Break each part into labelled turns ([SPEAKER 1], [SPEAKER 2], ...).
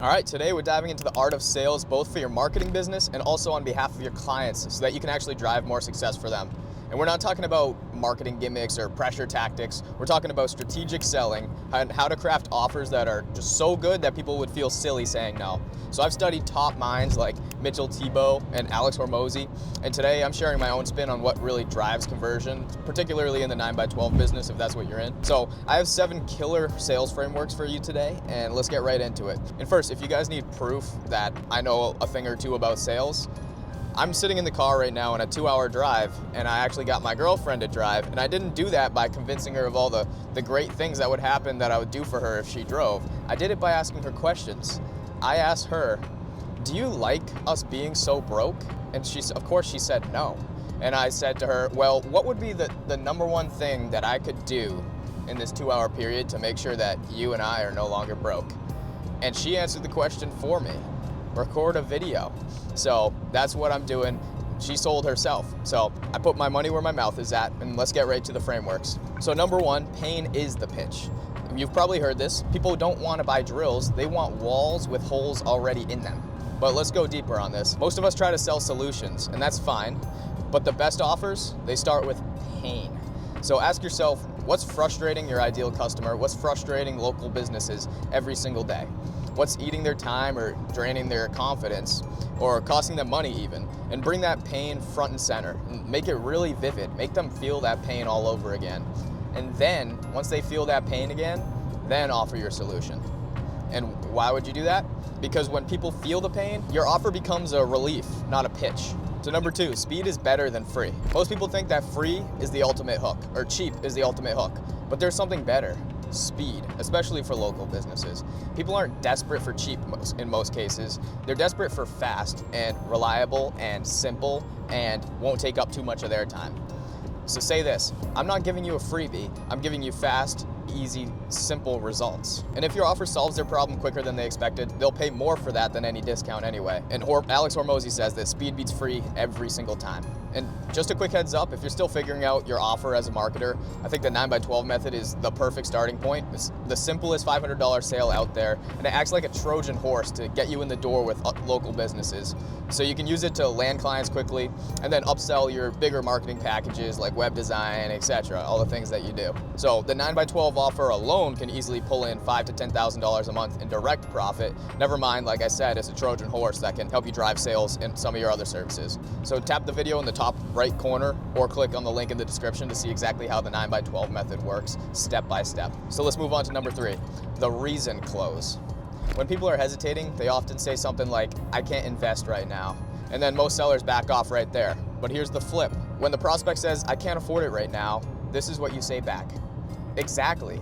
[SPEAKER 1] All right, today we're diving into the art of sales, both for your marketing business and also on behalf of your clients so that you can actually drive more success for them. And we're not talking about marketing gimmicks or pressure tactics. We're talking about strategic selling and how to craft offers that are just so good that people would feel silly saying no. So I've studied top minds like Mitchell Tebow and Alex Hormozi, and today I'm sharing my own spin on what really drives conversion, particularly in the 9x12 business if that's what you're in. So I have 7 killer sales frameworks for you today, and let's get right into it. And first, if you guys need proof that I know a thing or two about sales, I'm sitting in the car right now on a 2-hour drive, and I actually got my girlfriend to drive, and I didn't do that by convincing her of all the great things that would happen that I would do for her if she drove. I did it by asking her questions. I asked her, do you like us being so broke? And of course she said no. And I said to her, well, what would be the number one thing that I could do in this 2-hour period to make sure that you and I are no longer broke? And she answered the question for me. Record a video. So that's what I'm doing. She sold herself. So I put my money where my mouth is at, and let's get right to the frameworks. So number 1, pain is the pitch. You've probably heard this. People don't want to buy drills. They want walls with holes already in them. But let's go deeper on this. Most of us try to sell solutions, and that's fine. But the best offers, they start with pain. So ask yourself, what's frustrating your ideal customer? What's frustrating local businesses every single day? What's eating their time or draining their confidence or costing them money even? And bring that pain front and center. And make it really vivid. Make them feel that pain all over again. And then, once they feel that pain again, then offer your solution. And why would you do that? Because when people feel the pain, your offer becomes a relief, not a pitch. So number 2, speed is better than free. Most people think that free is the ultimate hook, or cheap is the ultimate hook. But there's something better. Speed, especially for local businesses. People aren't desperate for cheap in most cases. They're desperate for fast and reliable and simple and won't take up too much of their time. So say this, I'm not giving you a freebie, I'm giving you fast, easy, simple results. And if your offer solves their problem quicker than they expected, they'll pay more for that than any discount anyway. And Alex Hormozi says that speed beats free every single time. And just a quick heads up, if you're still figuring out your offer as a marketer, I think the 9x12 method is the perfect starting point. It's the simplest $500 sale out there, and it acts like a Trojan horse to get you in the door with local businesses. So you can use it to land clients quickly and then upsell your bigger marketing packages like web design, etc., all the things that you do. So the 9x12 offer alone can easily pull in $5,000 to $10,000 a month in direct profit. Never mind, like I said, it's a Trojan horse that can help you drive sales in some of your other services. So tap the video in the top right corner or click on the link in the description to see exactly how the 9x12 method works step by step. So let's move on to number 3, the reason close. When people are hesitating, they often say something like, I can't invest right now. And then most sellers back off right there. But here's the flip. When the prospect says, I can't afford it right now, this is what you say back. Exactly.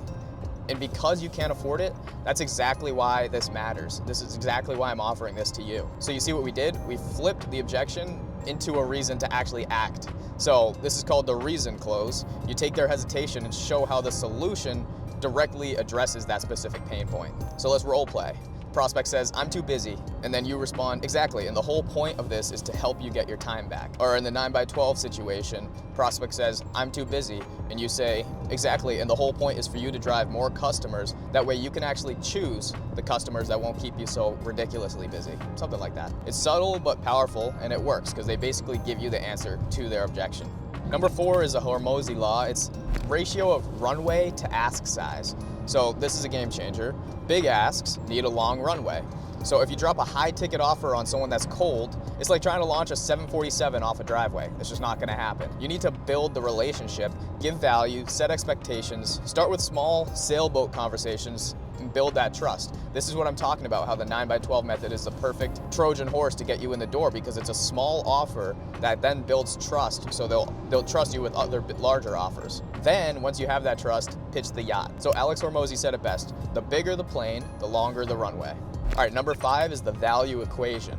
[SPEAKER 1] And because you can't afford it, that's exactly why this matters. This is exactly why I'm offering this to you. So you see what we did? We flipped the objection into a reason to actually act. So this is called the reason close. You take their hesitation and show how the solution directly addresses that specific pain point. So let's role play. Prospect says, I'm too busy, and then you respond, exactly, and the whole point of this is to help you get your time back. Or in the 9x12 situation, prospect says, I'm too busy, and you say, exactly, and the whole point is for you to drive more customers. That way you can actually choose the customers that won't keep you so ridiculously busy. Something like that. It's subtle but powerful, and it works because they basically give you the answer to their objection. Number 4 is a Hormozi law. It's ratio of runway to ask size. So this is a game changer. Big asks need a long runway. So if you drop a high ticket offer on someone that's cold, it's like trying to launch a 747 off a driveway. It's just not gonna happen. You need to build the relationship, give value, set expectations, start with small sailboat conversations, and build that trust. This is what I'm talking about, how the 9x12 method is the perfect Trojan horse to get you in the door because it's a small offer that then builds trust, so they'll trust you with other larger offers. Then, once you have that trust, pitch the yacht. So Alex Hormozi said it best, the bigger the plane, the longer the runway. All right, number 5 is the value equation.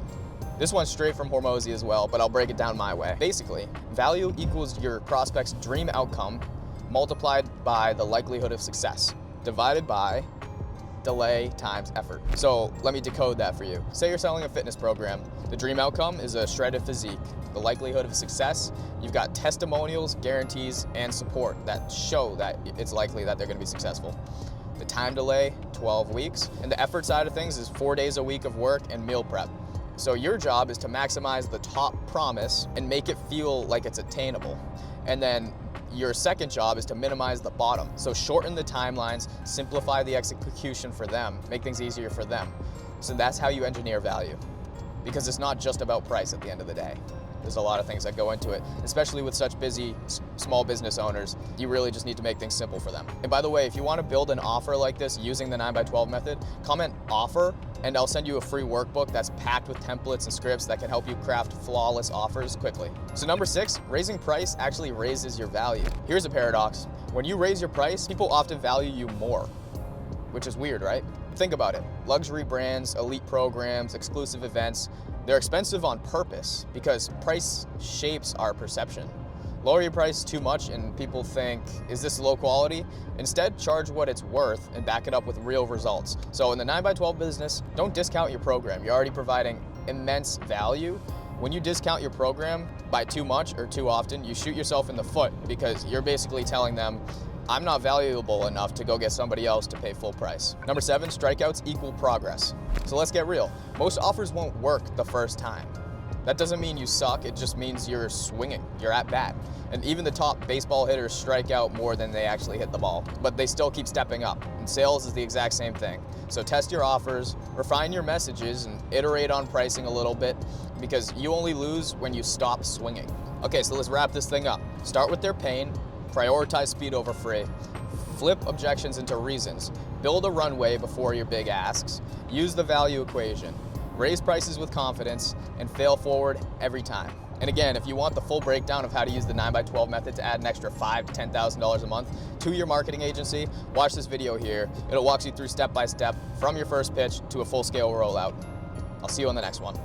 [SPEAKER 1] This one's straight from Hormozi as well, but I'll break it down my way. Basically, value equals your prospect's dream outcome multiplied by the likelihood of success, divided by delay times effort. So let me decode that for you. Say you're selling a fitness program. The dream outcome is a shredded physique. The likelihood of success, you've got testimonials, guarantees, and support that show that it's likely that they're going to be successful. The time delay, 12 weeks. And the effort side of things is 4 days a week of work and meal prep. So your job is to maximize the top promise and make it feel like it's attainable. And then your second job is to minimize the bottom. So shorten the timelines, simplify the execution for them, make things easier for them. So that's how you engineer value. Because it's not just about price at the end of the day. There's a lot of things that go into it, especially with such busy small business owners. You really just need to make things simple for them. And by the way, if you want to build an offer like this using the 9x12 method, comment offer and I'll send you a free workbook that's packed with templates and scripts that can help you craft flawless offers quickly. So number 6, raising price actually raises your value. Here's a paradox. When you raise your price, people often value you more, which is weird, right? Think about it. Luxury brands, elite programs, exclusive events, they're expensive on purpose because price shapes our perception. Lower your price too much and people think, is this low quality? Instead, charge what it's worth and back it up with real results. So in the 9x12 business, don't discount your program. You're already providing immense value. When you discount your program by too much or too often, you shoot yourself in the foot because you're basically telling them, I'm not valuable enough to go get somebody else to pay full price. Number 7, strikeouts equal progress. So let's get real. Most offers won't work the first time. That doesn't mean you suck, it just means you're swinging, you're at bat. And even the top baseball hitters strike out more than they actually hit the ball, but they still keep stepping up. And sales is the exact same thing. So test your offers, refine your messages, and iterate on pricing a little bit because you only lose when you stop swinging. Okay, so let's wrap this thing up. Start with their pain, prioritize speed over free, flip objections into reasons, build a runway before your big asks, use the value equation, raise prices with confidence, and fail forward every time. And again, if you want the full breakdown of how to use the 9x12 method to add an extra $5,000 to $10,000 a month to your marketing agency, watch this video here. It'll walk you through step by step from your first pitch to a full-scale rollout. I'll see you on the next one.